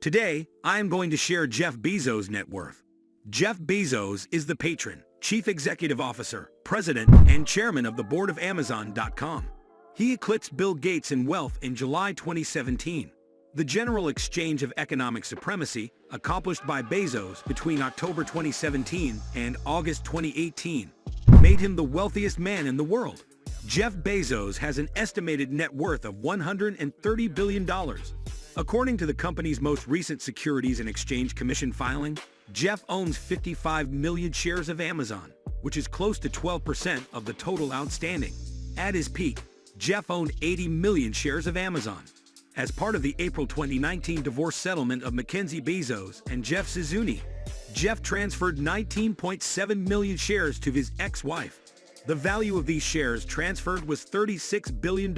Today, I am going to share Jeff Bezos' net worth. Jeff Bezos is the patron, chief executive officer, president, and chairman of the board of Amazon.com. He eclipsed Bill Gates in wealth in July 2017. The general exchange of economic supremacy, accomplished by Bezos between October 2017 and August 2018, made him the wealthiest man in the world. Jeff Bezos has an estimated net worth of $130 billion. According to the company's most recent Securities and Exchange Commission filing, Jeff owns 55 million shares of Amazon, which is close to 12% of the total outstanding. At his peak, Jeff owned 80 million shares of Amazon. As part of the April 2019 divorce settlement of Mackenzie Bezos and Jeff Suzuki, Jeff transferred 19.7 million shares to his ex-wife. The value of these shares transferred was $36 billion.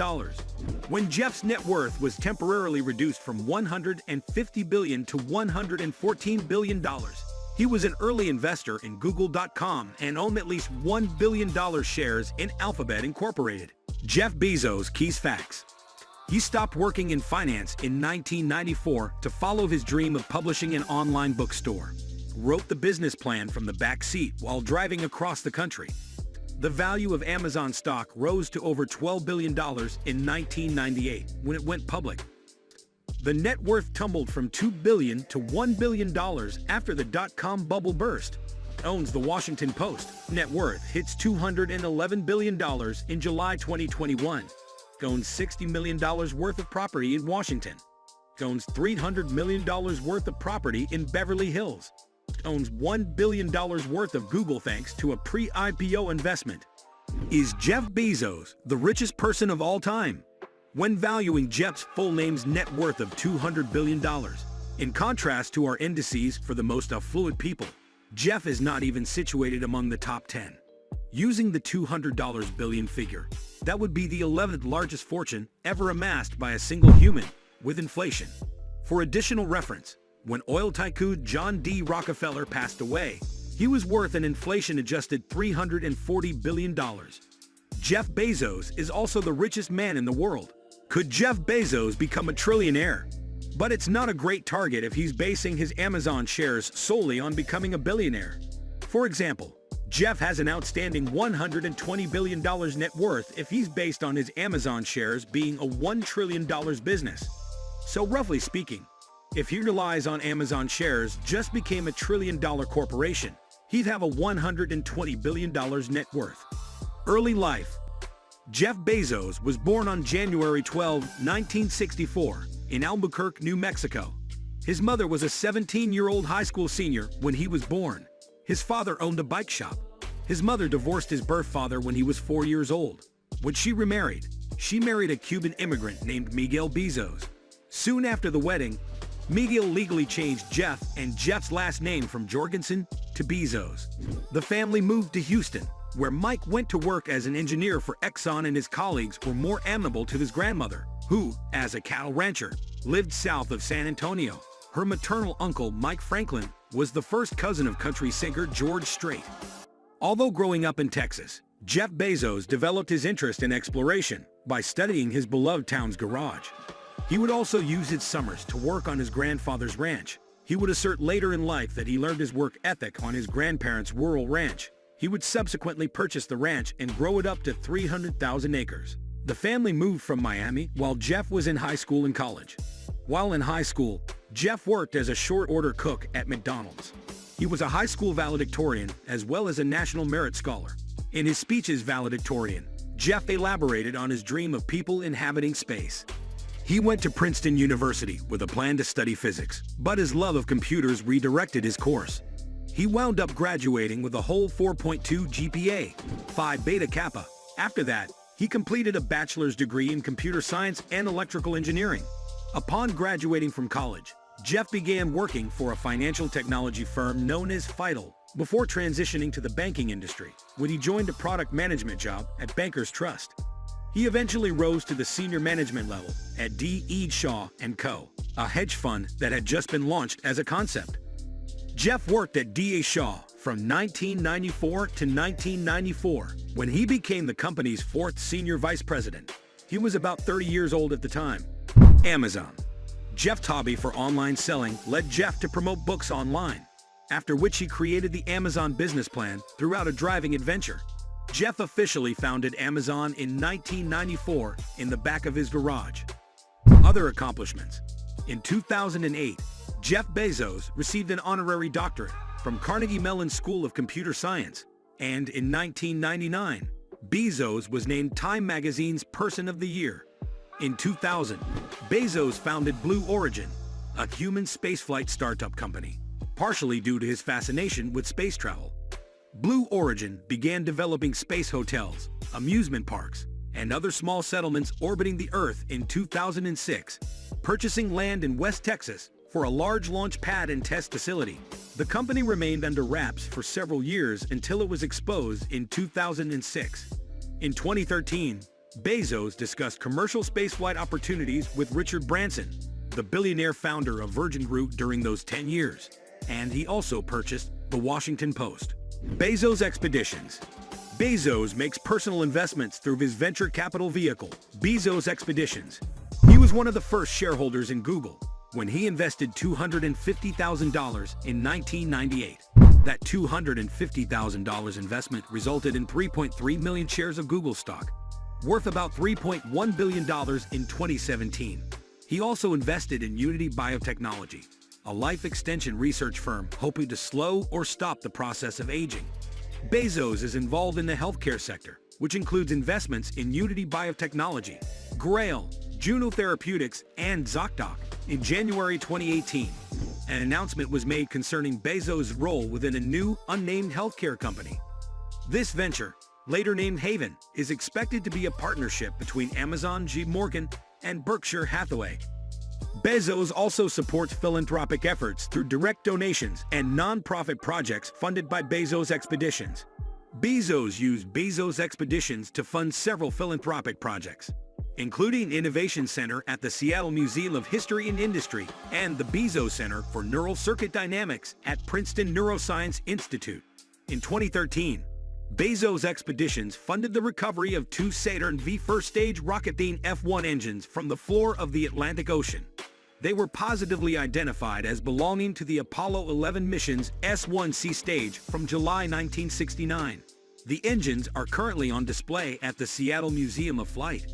When Jeff's net worth was temporarily reduced from $150 billion to $114 billion, he was an early investor in Google.com and owned at least $1 billion shares in Alphabet Incorporated. Jeff Bezos' key facts. He stopped working in finance in 1994 to follow his dream of publishing an online bookstore. Wrote the business plan from the back seat while driving across the country. The value of Amazon stock rose to over $12 billion in 1998 when it went public. The net worth tumbled from $2 billion to $1 billion after the dot-com bubble burst. Owns the Washington Post. Net worth hits $211 billion in July 2021. Owns $60 million worth of property in Washington. Owns $300 million worth of property in Beverly Hills. Owns $1 billion worth of Google thanks to a pre-IPO investment. Is Jeff Bezos the richest person of all time? When valuing Jeff's full name's net worth of $200 billion, in contrast to our indices for the most affluent people, Jeff is not even situated among the top 10. Using the $200 billion figure, that would be the 11th largest fortune ever amassed by a single human, with inflation. For additional reference, when oil tycoon John D. Rockefeller passed away, he was worth an inflation-adjusted $340 billion. Jeff Bezos is also the richest man in the world. Could Jeff Bezos become a trillionaire? But it's not a great target if he's basing his Amazon shares solely on becoming a billionaire. For example, Jeff has an outstanding $120 billion net worth if he's based on his Amazon shares being a $1 trillion business. So roughly speaking, if he relies on Amazon shares just became a $1 trillion corporation, he'd have a $120 billion net worth. Early life. Jeff Bezos was born on January 12, 1964, in Albuquerque, New Mexico. His mother was a 17-year-old high school senior when he was born. His father owned a bike shop. His mother divorced his birth father when he was 4 years old. When she remarried, she married a Cuban immigrant named Miguel Bezos. Soon after the wedding, Miguel legally changed Jeff and Jeff's last name from Jorgensen to Bezos. The family moved to Houston, where Mike went to work as an engineer for Exxon, and his colleagues were more amenable to his grandmother, who, as a cattle rancher, lived south of San Antonio. Her maternal uncle, Mike Franklin, was the first cousin of country singer George Strait. Although growing up in Texas, Jeff Bezos developed his interest in exploration by studying his beloved town's garage. He would also use his summers to work on his grandfather's ranch. He would assert later in life that he learned his work ethic on his grandparents' rural ranch. He would subsequently purchase the ranch and grow it up to 300,000 acres. The family moved from Miami while Jeff was in high school and college. While in high school, Jeff worked as a short-order cook at McDonald's. He was a high school valedictorian as well as a National Merit Scholar. In his speeches valedictorian, Jeff elaborated on his dream of people inhabiting space. He went to Princeton University with a plan to study physics, but his love of computers redirected his course. He wound up graduating with a whole 4.2 GPA, Phi Beta Kappa. After that, he completed a bachelor's degree in computer science and electrical engineering. Upon graduating from college, Jeff began working for a financial technology firm known as FIDL before transitioning to the banking industry when he joined a product management job at Bankers Trust. He eventually rose to the senior management level at D.E. Shaw & Co., a hedge fund that had just been launched as a concept. Jeff worked at D.A. Shaw from 1994 to 1994 when he became the company's fourth senior vice president. He was about 30 years old at the time. Amazon. Jeff's hobby for online selling led Jeff to promote books online, after which he created the Amazon business plan throughout a driving adventure. Jeff officially founded Amazon in 1994 in the back of his garage. Other accomplishments. In 2008, Jeff Bezos received an honorary doctorate from Carnegie Mellon School of Computer Science, and in 1999, Bezos was named Time Magazine's Person of the Year. In 2000, Bezos founded Blue Origin, a human spaceflight startup company, partially due to his fascination with space travel. Blue Origin began developing space hotels, amusement parks, and other small settlements orbiting the Earth in 2006, purchasing land in West Texas for a large launch pad and test facility. The company remained under wraps for several years until it was exposed in 2006. In 2013, Bezos discussed commercial spaceflight opportunities with Richard Branson, the billionaire founder of Virgin Group during those 10 years, and he also purchased The Washington Post. Bezos Expeditions. Bezos makes personal investments through his venture capital vehicle, Bezos Expeditions. He was one of the first shareholders in Google when he invested $250,000 in 1998. That $250,000 investment resulted in 3.3 million shares of Google stock, worth about $3.1 billion in 2017. He also invested in Unity Biotechnology, a life extension research firm hoping to slow or stop the process of aging. Bezos is involved in the healthcare sector, which includes investments in Unity Biotechnology, Grail, Juno Therapeutics, and ZocDoc. In January 2018, an announcement was made concerning Bezos' role within a new, unnamed healthcare company. This venture, later named Haven, is expected to be a partnership between Amazon, J.P. Morgan, and Berkshire Hathaway. Bezos also supports philanthropic efforts through direct donations and non-profit projects funded by Bezos Expeditions. Bezos used Bezos Expeditions to fund several philanthropic projects, including Innovation Center at the Seattle Museum of History and Industry and the Bezos Center for Neural Circuit Dynamics at Princeton Neuroscience Institute. In 2013, Bezos Expeditions funded the recovery of two Saturn V first-stage rocket-themed F-1 engines from the floor of the Atlantic Ocean. They were positively identified as belonging to the Apollo 11 mission's S-1C stage from July 1969. The engines are currently on display at the Seattle Museum of Flight.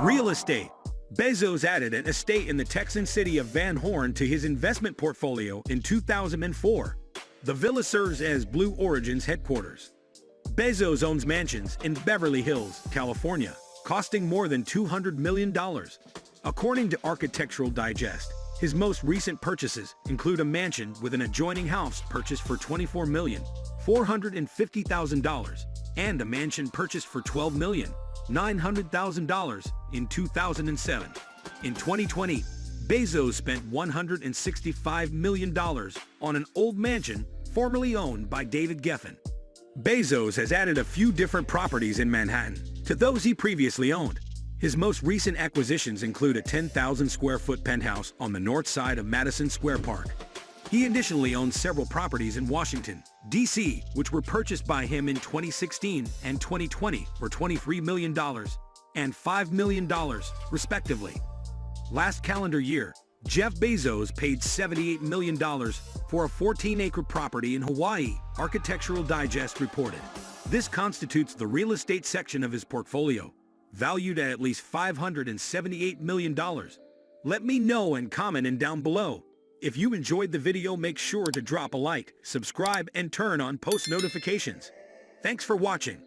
Real estate. Bezos added an estate in the Texan city of Van Horn to his investment portfolio in 2004. The villa serves as Blue Origin's headquarters. Bezos owns mansions in Beverly Hills, California, costing more than $200 million. According to Architectural Digest, his most recent purchases include a mansion with an adjoining house purchased for $24,450,000 and a mansion purchased for $12,900,000 in 2007. In 2020, Bezos spent $165 million on an old mansion formerly owned by David Geffen. Bezos has added a few different properties in Manhattan to those he previously owned. His most recent acquisitions include a 10,000-square-foot penthouse on the north side of Madison Square Park. He additionally owns several properties in Washington, D.C., which were purchased by him in 2016 and 2020 for $23 million and $5 million, respectively. Last calendar year, Jeff Bezos paid $78 million for a 14-acre property in Hawaii, Architectural Digest reported. This constitutes the real estate section of his portfolio, valued at least $578 million. Let me know and comment in down below. If you enjoyed the video, make sure to drop a like, subscribe, and turn on post notifications. Thanks for watching.